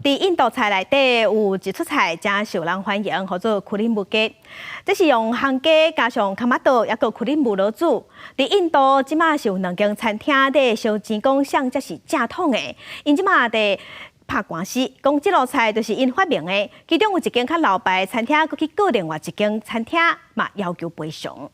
伫印度菜内底有一出菜真受人欢迎，叫做库里姆鸡。这是用香鸡加上卡玛豆，也个库里姆罗煮。伫印度即马是有2间餐厅伫烧钱讲啥才是正统的，因即马伫拍官司，讲这道菜就是因发明的。其中有一间较老牌的餐厅，佮去告另外一间餐厅嘛要求赔偿。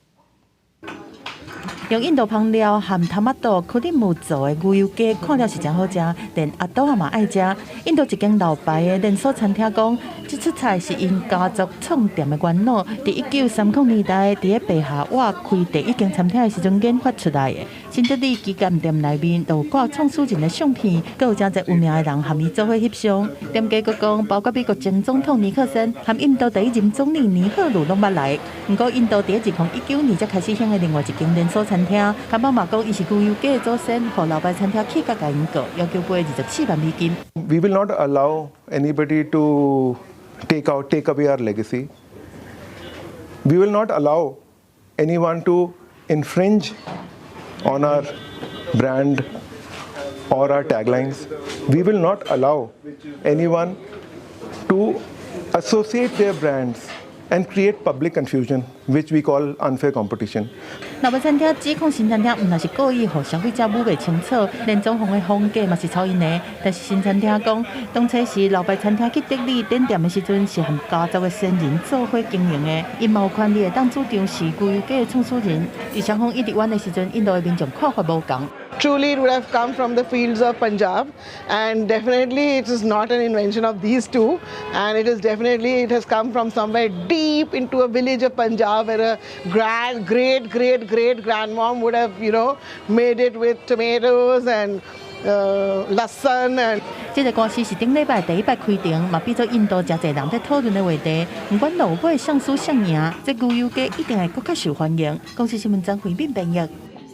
用印度香料含塔玛豆、库里姆做的牛油鸡，看了是真好食，连阿斗也嘛爱食。印度一间老牌的连锁餐厅讲，这出菜是因家族创店的元老，伫1930年代伫个白下瓦开第一间餐厅的时阵研发出来的。新德里旗舰店内面都有挂创始人的相片，佮有真侪有名的人和伊做伙翕相。店家佮讲，包括美国前总统尼克森和印度第一任总理尼赫鲁拢捌来。不过，印度伫2019年才开始兴的另外一间连锁餐厅，看爸嘛讲伊是牛油鸡的祖先，互老牌餐厅起价甲因告，要求赔24万美金。We will not allow anybody to take away our legacy. We will not allow anyone to infringe on our brand or our taglines. We will not allow anyone to associate their brands and create public confusion, which we call unfair competition. 老牌餐厅指控新餐厅毋但是故意互消费者母袂清楚，连装潢的风格嘛是抄因的。但是新餐厅讲，当初时老牌餐厅去德里点店的时阵，是和家族的先人做伙经营的。因嘛有权利当主张是牛油鸡的创始人。伫双方一直冤的时阵，印度的民众看法无同。 Truly, it would have come from the fields of Punjab, and definitely it is not an invention of these two, and it has come from somewhere deep into a village of Punjab where a great grandmom would have, made it with tomatoes and lassan and. 这个官司是顶礼拜第一摆开庭，嘛变做印度真侪人在讨论的话题。不管老尾上诉谁赢，这牛油鸡一定会更较受欢迎。公司新闻张慧敏编译。